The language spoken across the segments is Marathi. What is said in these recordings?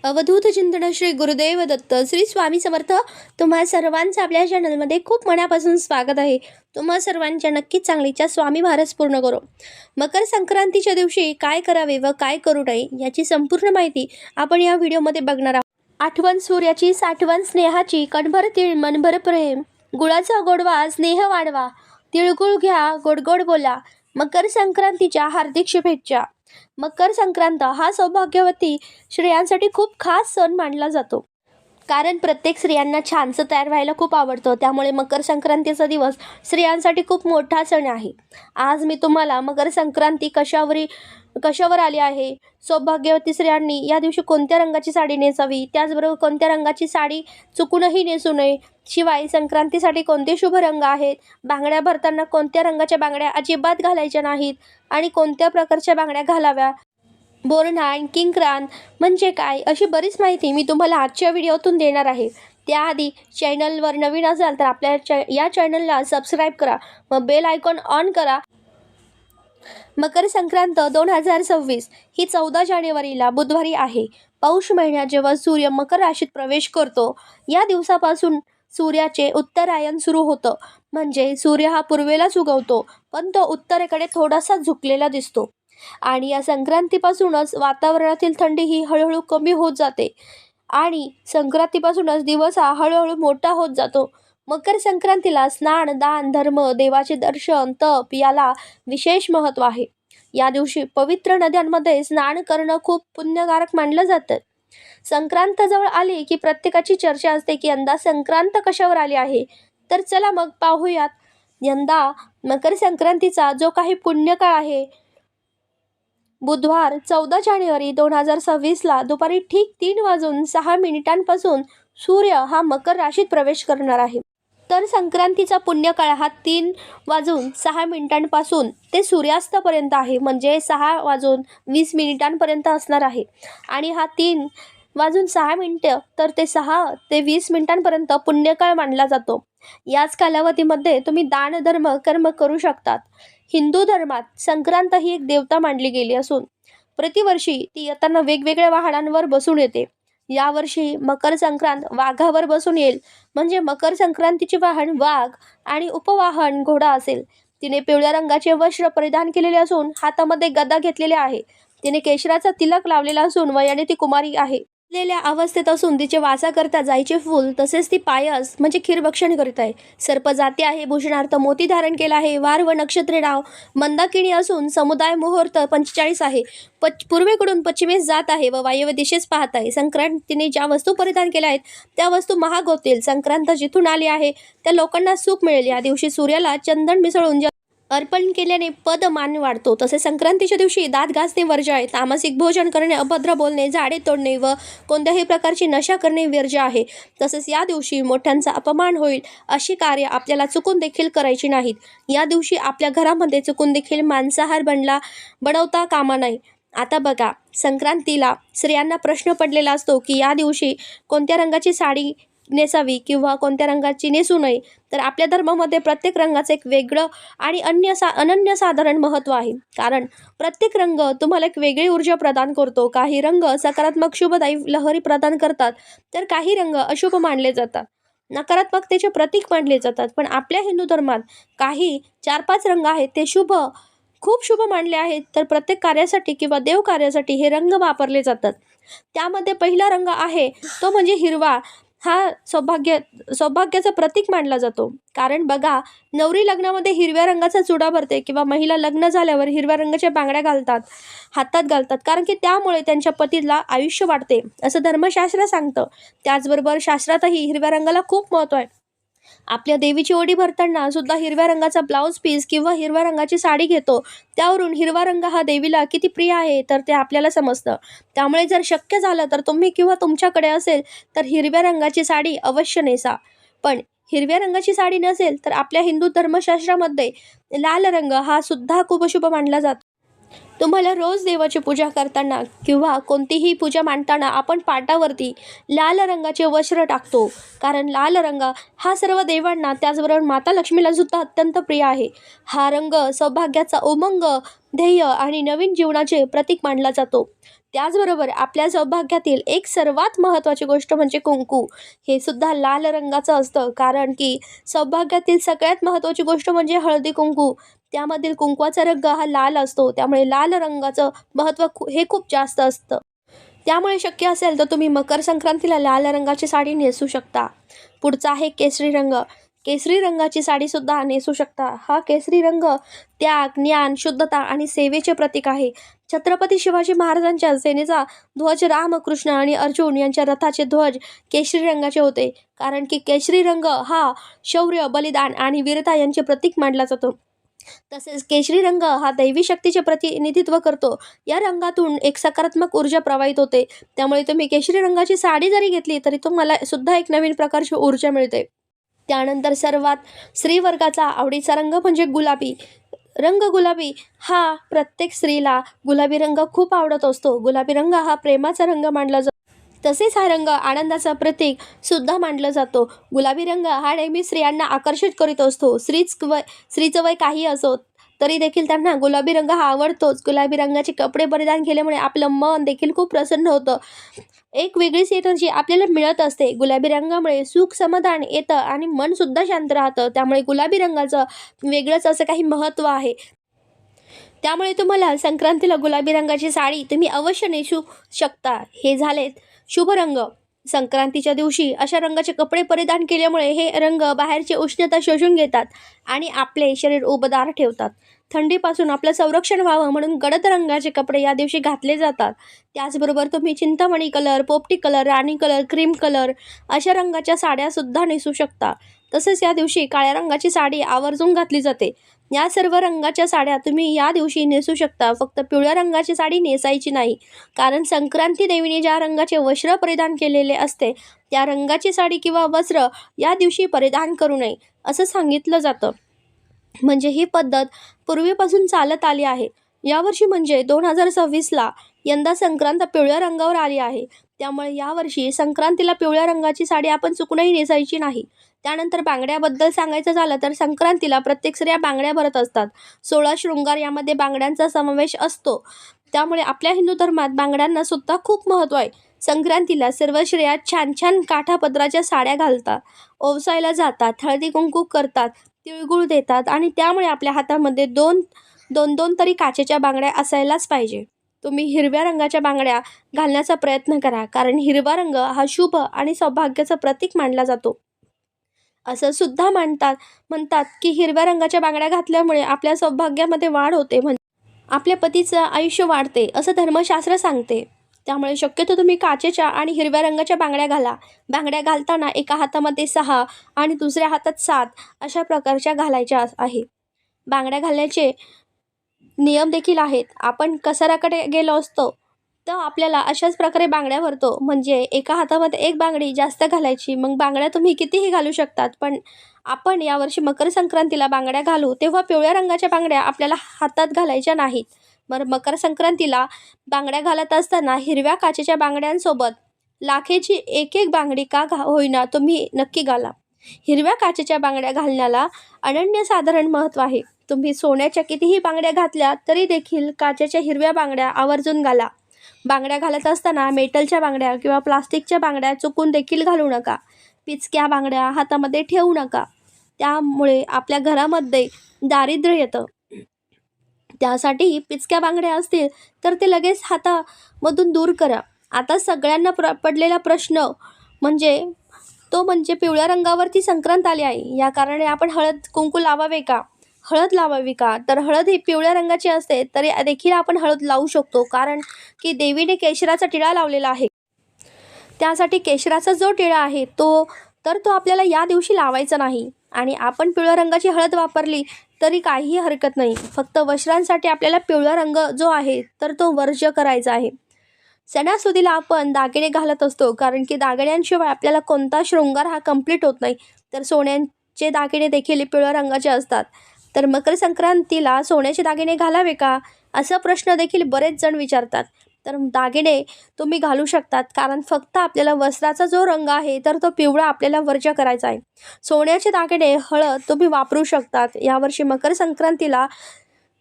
अवधूत चिंतन श्री गुरुदेव दत्त श्री स्वामी समर्थ. तुम्हा सर्वांचं आपल्या चॅनलमध्ये खूप मनापासून स्वागत आहे. तुम्हा सर्वांच्या नक्कीच चांगलीच्या स्वामी भारत पूर्ण करो. मकर संक्रांतीच्या दिवशी काय करावे व काय करू नये याची संपूर्ण माहिती आपण या व्हिडिओमध्ये बघणार आहोत. आठवण सूर्याची, साठवण स्नेहाची, कणभर तीळ मनभर प्रेम, गुळाचा गोडवा स्नेह वाढवा, तिळगुळ घ्या गोडगोड बोला. मकर संक्रांतीच्या हार्दिक शुभेच्छा. मकर संक्रांत हा सौभाग्यवती स्त्रियांसाठी खूप खास सण मानला जातो, कारण प्रत्येक स्त्रियांना छानसं तयार व्हायला खूप आवडतं. त्यामुळे मकर संक्रांतीचा दिवस स्त्रियांसाठी खूप मोठा सण आहे. आज मी तुम्हाला मकर संक्रांती कशावर आली आहे, सौभाग्यवती स्त्रियांनी या दिवशी कोणत्या रंगाची साडी नेसावी, त्याचबरोबर कोणत्या रंगाची साडी चुकूनही नेसू नये, शिवाय संक्रांतीसाठी कोणते शुभ रंग आहेत, बांगड्या भरताना कोणत्या रंगाच्या बांगड्या अजिबात घालायच्या नाहीत आणि कोणत्या प्रकारच्या बांगड्या घालाव्या, बोरन्हाण किंक्रांत म्हणजे काय, अशी बरीच माहिती मी तुम्हाला आजच्या व्हिडिओतून देणार आहे. त्याआधी चॅनलवर नवीन असाल तर आपल्या या चॅनलला सबस्क्राईब करा व बेल आयकॉन ऑन करा. मकर संक्रांत 2026 ही 14 जानेवारीला बुधवारी आहे. पौष महिन्यात जेव्हा सूर्य मकर राशीत प्रवेश करतो, या दिवसापासून सूर्याचे उत्तरायण सुरू होतं. म्हणजे सूर्य हा पूर्वेलाच उगवतो, पण तो उत्तरेकडे थोडासा झुकलेला दिसतो. आणि या संक्रांतीपासूनच वातावरणातील थंडी ही हळूहळू कमी होत जाते आणि संक्रांतीपासूनच दिवस हा हळूहळू मोठा होत जातो. मकर संक्रांतीला स्नान, दान, धर्म, देवाचे दर्शन, तप याला विशेष महत्त्व आहे. या दिवशी पवित्र नद्यांमध्ये स्नान करणं खूप पुण्यकारक मानलं जातं. संक्रांत जवळ आली की प्रत्येकाची चर्चा असते की यंदा संक्रांत कशावर आली आहे. तर चला मग पाहूयात. यंदा मकर संक्रांतीचा जो काही पुण्यकाळ आहे, बुधवार 14 जानेवारी 2026ला दुपारी ठीक 3:06 सूर्य हा मकर राशीत प्रवेश करणार आहे. तर संक्रांतीचा पुण्यकाळ हा 3:06 ते सूर्यास्तापर्यंत आहे, म्हणजे 6:20 असणार आहे. आणि हा 3:06 तर ते 6 ते 20 पुण्यकाळ मानला जातो. याच कालावधीमध्ये तुम्ही दान, धर्म, कर्म करू शकतात. हिंदू धर्मात संक्रांत ही एक देवता मानली गेली असून प्रतिवर्षी ती येताना वेगवेगळ्या वाहनांवर बसून येते. यावर्षी मकर संक्रांत वाघावर बसून येईल, म्हणजे मकर संक्रांतीचे वाहन वाघ आणि उपवाहन घोडा असेल. तिने पिवळ्या रंगाचे वस्त्र परिधान केलेले असून हातामध्ये गदा घेतलेले आहे. तिने केशराचा तिलक लावलेला असून वयाने ती कुमारी आहे. लेल्या अवस्थेत असून तिचे वासा करता जायचे फूल तसेच ती पायस म्हणजे खीरभक्षण करीत आहे. सर्प जाती आहे, भूषणार्थ मोती धारण केला आहे. वार व नक्षत्रे नाव मंदाकिनी असून समुदाय मुहूर्त 45 आहे. पूर्वेकडून पश्चिमेस जात आहे व वायव्य दिशेस पाहत आहे. संक्रांतीने ज्या वस्तू परिधान केल्या आहेत त्या वस्तू महाग होतील. संक्रांत जिथून आली आहे त्या लोकांना सुख मिळेल. या दिवशी सूर्याला चंदन मिसळून अर्पण केल्याने पद मान वाढतो. तसेच संक्रांतीच्या दिवशी दात घासणे वर्ज्य आहे. तामसिक भोजन करणे, अभद्र बोलणे, झाडे तोडणे व कोणत्याही प्रकारची नशा करणे वर्ज्य आहे. तसेच या दिवशी मोठ्यांचा अपमान होईल अशी कार्य आपल्याला चुकून देखील करायची नाहीत. या दिवशी आपल्या घरामध्ये चुकून देखील मांसाहार बनवता कामा नये. आता बघा, संक्रांतीला स्त्रियांना प्रश्न पडलेला असतो की या दिवशी कोणत्या रंगाची साडी नेसावी किंवा कोणत्या रंगाची नेसू नये. तर आपल्या धर्मामध्ये प्रत्येक रंगाचं एक वेगळं आणि अनन्यसाधारण महत्त्व आहे, कारण प्रत्येक रंग तुम्हाला एक वेगळी ऊर्जा प्रदान करतो. काही रंग सकारात्मक शुभदायी लहरी प्रदान करतात, तर काही रंग अशुभ मानले जातात, नकारात्मकतेचे प्रतीक मानले जातात. पण आपल्या हिंदू धर्मात काही 4-5 रंग आहेत ते खूप शुभ मानले आहेत. तर प्रत्येक कार्यासाठी किंवा देव कार्यासाठी हे रंग वापरले जातात. त्यामध्ये पहिला रंग आहे तो म्हणजे हिरवा. हा सौभाग्याचं प्रतीक मानला जातो, कारण बघा, नवरी लग्नामध्ये हिरव्या रंगाचा चुडा भरते किंवा महिला लग्न झाल्यावर हिरव्या रंगाच्या बांगड्या हातात घालतात, कारण की त्यामुळे त्यांच्या पतीला आयुष्य वाढते असं धर्मशास्त्र सांगतं. त्याचबरोबर शास्त्रातही हिरव्या रंगाला खूप महत्त्व आहे. आपल्या देवीची ओढी भरताना सुद्धा हिरव्या रंगाचा ब्लाऊज पीस किंवा हिरव्या रंगाची साडी घेतो. त्यावरून हिरवा रंग हा देवीला किती प्रिय आहे तर ते आपल्याला समजतं. त्यामुळे जर शक्य झालं तर तुम्ही किंवा तुमच्याकडे असेल तर हिरव्या रंगाची साडी अवश्य नेसा. पण हिरव्या रंगाची साडी नसेल तर आपल्या हिंदू धर्मशास्त्रामध्ये लाल रंग हा सुद्धा खूप शुभ मानला जातो. तुम्हाला रोज देवाची पूजा करताना किंवा कोणतीही पूजा मांडताना आपण पाटावरती लाल रंगाचे वस्त्र टाकतो, कारण लाल रंग हा सर्व देवांना त्याचबरोबर माता लक्ष्मीला सुद्धा अत्यंत प्रिय आहे. हा रंग सौभाग्याचा उमंग, ध्येय आणि नवीन जीवनाचे प्रतीक मानला जातो. त्याचबरोबर आपल्या सौभाग्यातील एक सर्वात महत्त्वाची गोष्ट म्हणजे कुंकू. हे सुद्धा लाल रंगाचं असतं, कारण की सौभाग्यातील सगळ्यात महत्त्वाची गोष्ट म्हणजे हळदी कुंकू. त्यामधील कुंकवाचा रंग हा लाल असतो, त्यामुळे लाल रंगाचं महत्त्व हे खूप जास्त असतं. त्यामुळे शक्य असेल तर तुम्ही मकर संक्रांतीला लाल रंगाची साडी नेसू शकता. पुढचा आहे केसरी रंग. केसरी रंगाची साडीसुद्धा नेसू शकता. हा केसरी रंग त्याग, ज्ञान, शुद्धता आणि सेवेचे प्रतीक आहे. छत्रपती शिवाजी महाराजांच्या सेनेचा ध्वज रामकृष्ण आणि अर्जुन यांच्या रथाचे ध्वज केशरी रंगाचे होते, कारण की केशरी रंग हा शौर्य, बलिदान आणि वीरता यांचे प्रतीक मानला जातो. तसेच केशरी रंग हा दैवी शक्तीचे प्रतिनिधित्व करतो. या रंगातून एक सकारात्मक ऊर्जा प्रवाहित होते. त्यामुळे तुम्ही केशरी रंगाची साडी जरी घेतली तरी तुम्हाला सुद्धा एक नवीन प्रकारची ऊर्जा मिळते. त्यानंतर सर्वात स्त्रीवर्गाचा आवडीचा रंग म्हणजे गुलाबी रंग. गुलाबी हा प्रत्येक स्त्रीला गुलाबी रंग खूप आवडत असतो. गुलाबी रंग हा प्रेमाचा रंग मानला जातो. तसेच हा रंग आनंदाचा प्रतीक सुद्धा मानला जातो. गुलाबी रंग हा नेहमी स्त्रियांना आकर्षित करीत असतो. स्त्रीचं वय काही असो तरी देखील त्यांना गुलाबी रंग हा आवडतोच. गुलाबी रंगाचे कपडे परिधान केल्यामुळे आपलं मन देखील खूप प्रसन्न होतं. एक वेगळीच एनर्जी आपल्याला मिळत असते. गुलाबी रंगामुळे सुख समाधान येतं आणि मन सुद्धा शांत राहतं. त्यामुळे गुलाबी रंगाचं वेगळंच असं काही महत्त्व आहे. त्यामुळे तुम्हाला संक्रांतीला गुलाबी रंगाची साडी तुम्ही अवश्य नेसू शकता. हे झालेत शुभ रंग. संक्रांतीच्या दिवशी अशा रंगाचे कपडे परिधान केल्यामुळे हे रंग बाहेरची उष्णता शोषून घेतात आणि आपले शरीर उबदार ठेवतात. थंडीपासून आपलं संरक्षण व्हावं म्हणून गडद रंगाचे कपडे या दिवशी घातले जातात. त्याचबरोबर तुम्ही चिंतामणी कलर, पोपटी कलर, राणी कलर, क्रीम कलर अशा रंगाच्या साड्यासुद्धा नेसू शकता. तसेच या दिवशी काळ्या रंगाची साडी आवर्जून घातली जाते. या सर्व रंगाच्या साड्या तुम्ही या दिवशी नेसू शकता. फक्त पिवळ्या रंगाची साडी नेसायची नाही, कारण संक्रांती देवीने ज्या रंगाचे वस्त्र परिधान केलेले असते त्या रंगाची साडी किंवा वस्त्र या दिवशी परिधान करू नये असं सांगितलं जातं. म्हणजे ही पद्धत पूर्वीपासून चालत आली आहे. यावर्षी म्हणजे 2026ला यंदा संक्रांत पिवळ्या रंगावर आली आहे. त्यामुळे यावर्षी संक्रांतीला पिवळ्या रंगाची साडी आपण चुकूनही नेसायची नाही. त्यानंतर बांगड्याबद्दल सांगायचं झालं तर संक्रांतीला प्रत्येक स्त्रिया बांगड्या भरत असतात. 16 शृंगार यामध्ये बांगड्यांचा समावेश असतो. त्यामुळे आपल्या हिंदू धर्मात बांगड्यांना सुद्धा खूप महत्त्व आहे. संक्रांतीला सर्व स्त्रिया छान छान काठापदराच्या साड्या घालतात, ओवसायला जातात, हळदी कुंकू करतात, तिळगुळ देतात आणि त्यामुळे आपल्या हातामध्ये दोन दोन तरी काचेच्या बांगड्या असायलाच पाहिजे. तुम्ही हिरव्या रंगाच्या बांगड्या घालण्याचा प्रयत्न करा, कारण हिरवा रंग हा शुभ आणि सौभाग्याचं प्रतीक मानला जातो. असं सुद्धा म्हणतात की हिरव्या रंगाच्या बांगड्या घातल्यामुळे आपल्या सौभाग्यामध्ये वाढ होते, म्हणजे आपल्या पतीचं आयुष्य वाढते असं धर्मशास्त्र सांगते. त्यामुळे शक्यतो तुम्ही काचेच्या आणि हिरव्या रंगाच्या बांगड्या घाला. बांगड्या घालताना एका हातामध्ये 6 आणि दुसऱ्या हातात 7 अशा प्रकारच्या घालायच्या आहे. बांगड्या घालण्याचे नियम देखील आहेत. आपण कसाराकडे गेलो असतो तर आपल्याला अशाच प्रकारे बांगड्या भरतो, म्हणजे एका हातामध्ये एक बांगडी जास्त घालायची. मग बांगड्या तुम्ही कितीही घालू शकतात, पण आपण यावर्षी मकर संक्रांतीला बांगड्या घालू तेव्हा पिवळ्या रंगाच्या बांगड्या आपल्याला हातात घालायच्या नाहीत. बरं, मकर संक्रांतीला बांगड्या घालत असताना हिरव्या काचेच्या बांगड्यांसोबत लाखेची एक एक बांगडी का होईना तुम्ही नक्की घाला. हिरव्या काचेच्या बांगड्या घालण्याला अनन्यसाधारण महत्त्व आहे. तुम्ही सोन्याच्या कितीही बांगड्या घातल्या तरी देखील काचेच्या हिरव्या बांगड्या आवर्जून घाला. बांगड्या घालत असताना मेटलच्या बांगड्या किंवा प्लास्टिकच्या बांगड्या चुकून देखील घालू नका. पिचक्या बांगड्या हातामध्ये ठेवू नका, त्यामुळे आपल्या घरामध्ये दारिद्र्य येतं. त्यासाठी पिचक्या बांगड्या असतील तर ते लगेच हातामधून दूर करा. आता सगळ्यांना पडलेला प्रश्न म्हणजे पिवळ्या रंगावरती संक्रांत आली आहे, या कारणाने आपण हळद कुंकू लावावे का, हळद लावावी का? तर हळद ही पिवळ्या रंगाची असते तरी देखील आपण हळद लावू शकतो, कारण की देवीने केशराचा टिळा लावलेला आहे. त्यासाठी केशराचा जो टिळा आहे तो आपल्याला या दिवशी लावायचा नाही. आणि आपण पिवळ्या रंगाची हळद वापरली तरी काहीही हरकत नाही. फक्त वस्त्रांसाठी आपल्याला पिवळा रंग जो आहे तर तो वर्ज्य करायचा आहे. सणासुदीला आपण दागिने घालत असतो, कारण की दागिन्यांशिवाय आपल्याला कोणता शृंगार हा कंप्लीट होत नाही. तर सोन्याचे दागिने देखील पिवळ्या रंगाचे असतात. तर मकर संक्रांतीला सोन्याचे दागिने घालावे का असा प्रश्न देखील बरेच जण विचारतात. तर दागिने तुम्ही घालू शकतात, कारण फक्त आपल्याला वस्त्राचा जो रंग आहे तर तो पिवळा आपल्याला वर्ज्य करायचा आहे. सोन्याचे दागिने, हळद तुम्ही वापरू शकतात. यावर्षी मकर संक्रांतीला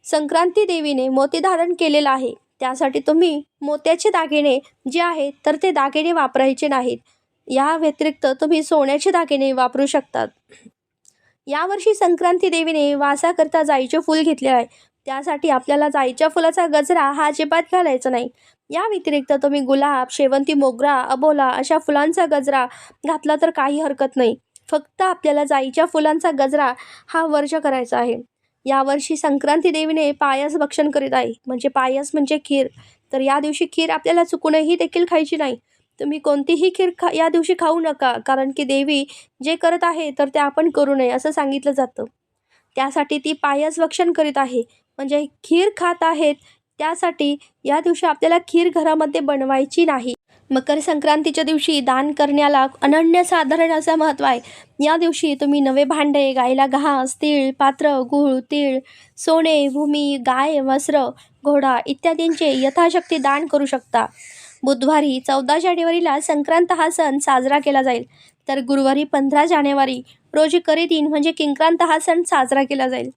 संक्रांती देवीने मोती धारण केलेला आहे. त्यासाठी तुम्ही मोत्याचे दागिने जे आहेत तर ते दागिने वापरायचे नाहीत. या व्यतिरिक्त तुम्ही सोन्याचे दागिने वापरू शकतात. यावर्षी संक्रांती देवीने वासाकरता जाईचे फूल घेतले आहे. त्यासाठी आपल्याला जाईच्या फुलाचा गजरा हा अजिबात घालायचा नाही. या व्यतिरिक्त तुम्ही गुलाब, शेवंती, मोगरा, अबोला अशा फुलांचा गजरा घातला तर काही हरकत नाही. फक्त आपल्याला जाईच्या फुलांचा गजरा हा वर्ज करायचा आहे. यावर्षी संक्रांती देवीने पायस भक्षण करीत आहे. म्हणजे पायस म्हणजे खीर. तर या दिवशी खीर आपल्याला चुकूनही देखील खायची नाही. तुम्ही कोणतीही खीर या दिवशी खाऊ नका, कारण की देवी जे करत आहे तर ते आपण करू नये असं सांगितलं जातं. त्यासाठी ती पायस भक्षण करीत आहे, म्हणजे खीर खात आहेत. त्यासाठी या दिवशी आपल्याला खीर घरामध्ये बनवायची नाही. मकर संक्रांतीच्या दिवशी दान करण्याला अनन्यसाधारण असं महत्त्व आहे. या दिवशी तुम्ही नवे भांडे, गाईला घास, तीळ, पात्र, गूळ, तीळ, सोने, भूमी, गाय, वस्त्र, घोडा इत्यादींचे यथाशक्ती दान करू शकता. बुधवारी 14 जानेवारीला संक्रांत हा सण साजरा केला जाईल. तर गुरुवारी 15 जानेवारी रोजी करिदिन म्हणजे किंक्रांत हा सण साजरा केला जाईल.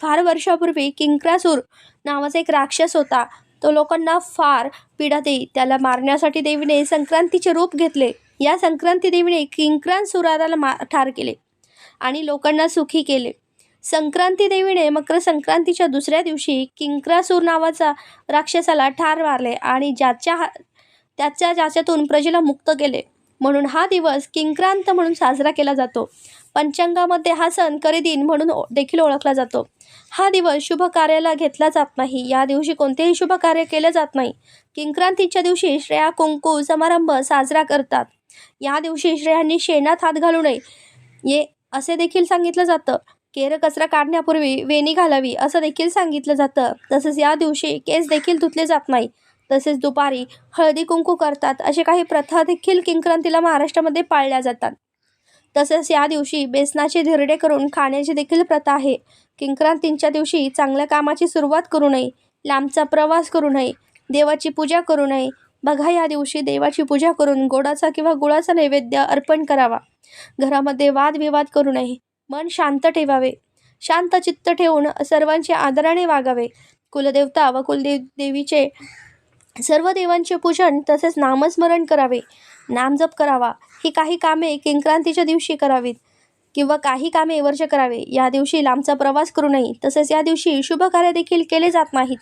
फार वर्षापूर्वी किंक्रासूर नावाचा एक राक्षस होता. तो लोकांना फार पीडा देई. त्याला मारण्यासाठी देवीने संक्रांतीचे रूप घेतले. या संक्रांती देवीने किंक्रासुराला ठार केले आणि लोकांना सुखी केले. संक्रांती देवीने मकर संक्रांतीच्या दुसऱ्या दिवशी किंक्रासूर नावाचा राक्षसाला ठार मारले आणि ज्याच्यातून प्रजेला मुक्त केले. म्हणून हा दिवस किंक्रांत म्हणून साजरा केला जातो. पंचांगामध्ये हा सण करिदिन म्हणून देखील ओळखला जातो. हा दिवस शुभ कार्याला घेतला जात नाही. या दिवशी कोणतेही शुभ कार्य केले जात नाही. किंक्रांतीच्या दिवशी स्त्रिया कुंकू समारंभ साजरा करतात. या दिवशी स्त्रियांनी शेणात हात घालू नये असे देखील सांगितलं जातं. केर कचरा काढण्यापूर्वी वेणी घालावी असं देखील सांगितलं जातं. तसेच या दिवशी केस देखील धुतले जात नाही. तसेच दुपारी हळदी कुंकू करतात. असे काही प्रथा देखील किंक्रांतीला महाराष्ट्रामध्ये पाळल्या जातात. तसेच या दिवशी बेसनाचे धिरडे करून खाण्याची देखील प्रथा आहे. किंक्रांतीच्या दिवशी चांगल्या कामाची सुरुवात करू नये, लांबचा प्रवास करू नये, देवाची पूजा करू नये. बघा, या दिवशी देवाची पूजा करून गोडाचा किंवा गुळाचा नैवेद्य अर्पण करावा. घरामध्ये वादविवाद करू नये. मन शांत ठेवावे. शांत चित्त ठेवून सर्वांचे आदराने वागावे. कुलदेवता व कुलदेवीचे सर्व देवांचे पूजन तसेच नामस्मरण करावे. नामजप करावा. ही काही कामे किंक्रांतीच्या दिवशी करावीत किंवा काही कामे वर्ष करावे. या दिवशी लांबचा प्रवास करू नये. तसेच या दिवशी शुभ कार्य देखील केले जात नाहीत.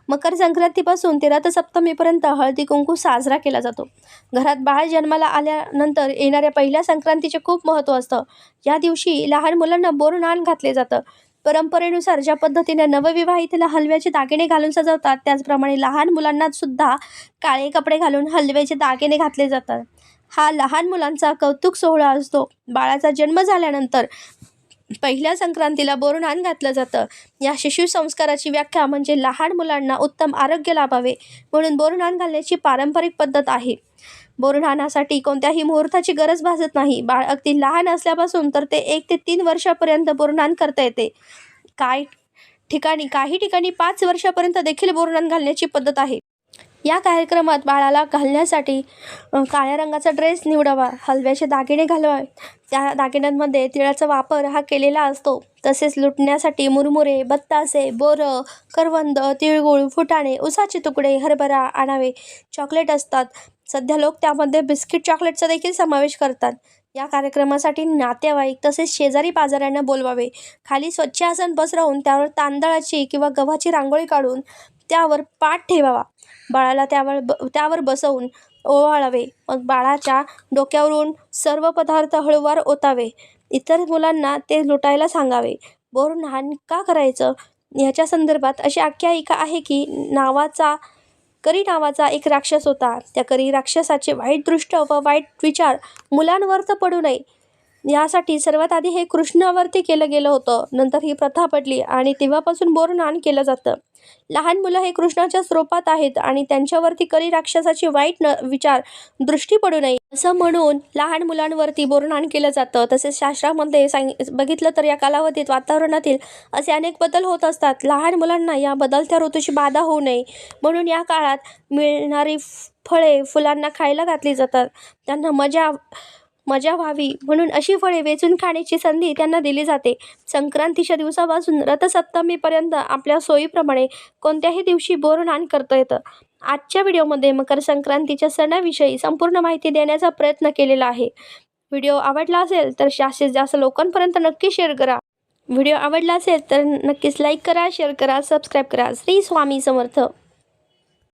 मकर संक्रांतीपासून ते रथसप्तमीपर्यंत हळदी कुंकू साजरा केला जातो. घरात बाळ जन्माला आल्यानंतर येणाऱ्या पहिल्या संक्रांतीचे खूप महत्त्व असतं. या दिवशी लहान मुलांना बोरनाण घातले जातं. परंपरेनुसार ज्या पद्धतीने नवविवाहितेला हलव्याचे दागिने घालून सजवतात, त्याचप्रमाणे लहान मुलांना सुद्धा काळे कपडे घालून हलव्याचे दागिने घातले जातात. हा लहान मुलांचा कौतुक सोहळा असतो. बाळाचा जन्म झाल्यानंतर पहिल्या संक्रांतीला बोरनाण घातलं जातं. या शिशु संस्काराची व्याख्या म्हणजे लहान मुलांना उत्तम आरोग्य लाभावे म्हणून बोरनाण घालण्याची पारंपरिक पद्धत आहे. बोरनाणासाठी कोणत्याही मुहूर्ताची गरज भासत नाही. बाळ अगदी लहान असल्यापासून तर ते 1 ते 3 वर्षापर्यंत बोरनाण करता येते. काही ठिकाणी 5 वर्षापर्यंत देखील बोरनाण घालण्याची पद्धत आहे. या कार्यक्रमात बाळाला घालण्यासाठी काळ्या रंगाचा ड्रेस निवडावा. हलव्याचे दागिने घालावे. त्या दागिन्यांमध्ये तिळाचा वापर हा केलेला असतो. तसेच लुटण्यासाठी मुरमुरे, बत्तासे, बोरं, करवंद, तिळगुळ, फुटाणे, उसाचे तुकडे, हरभरा आणावे. चॉकलेट असतात. सध्या लोक त्यामध्ये बिस्किट चॉकलेटचा देखील समावेश करतात. या कार्यक्रमासाठी नातेवाईक तसेच शेजारी पाजाऱ्यांना बोलवावे. खाली स्वच्छ आसन पसरवून त्यावर तांदळाची किंवा गव्हाची रांगोळी काढून त्यावर पाट ठेवावा. बाळाला त्यावर बसवून ओवाळावे. मग बाळाच्या डोक्यावरून सर्व पदार्थ हळूवार ओतावे. इतर मुलांना ते लुटायला सांगावे. बोरनाण का करायचं याच्या संदर्भात अशी आख्यायिका आहे की करी नावाचा एक राक्षस होता. त्या करी राक्षसाचे वाईट दृष्ट व वाईट विचार मुलांवर तर पडू नये यासाठी सर्वात आधी हे कृष्णावरती केलं गेलं होतं. नंतर ही प्रथा पडली आणि तेव्हापासून बोरनाण केलं जातं. लहान मुलं हे कृष्णाच्या स्वरूपात आहेत आणि त्यांच्यावरती करी राक्षसाची वाईट विचार दृष्टी पडू नये असं म्हणून लहान मुलांवरती बोरनाण केलं जातं. तसेच शास्त्रामध्ये बघितलं तर या कालावधीत वातावरणातील असे अनेक बदल होत असतात. लहान मुलांना या बदलत्या ऋतूची बाधा होऊ नये म्हणून या काळात मिळणारी फळे फुलांना खायला घातली जातात. त्यांना मजा व्हावी म्हणून अशी फळे वेचून खाण्याची संधी त्यांना दिली जाते. संक्रांतीच्या दिवसापासून रथसप्तमीपर्यंत आपल्या सोयीप्रमाणे कोणत्याही दिवशी बोरनाण करता येतं. आजच्या व्हिडिओमध्ये मकर संक्रांतीच्या सणाविषयी संपूर्ण माहिती देण्याचा प्रयत्न केलेला आहे. व्हिडिओ आवडला असेल तर जास्तीत जास्त लोकांपर्यंत नक्की शेअर करा. व्हिडिओ आवडला असेल तर नक्कीच लाईक करा, शेअर करा, सबस्क्राईब करा. श्री स्वामी समर्थ.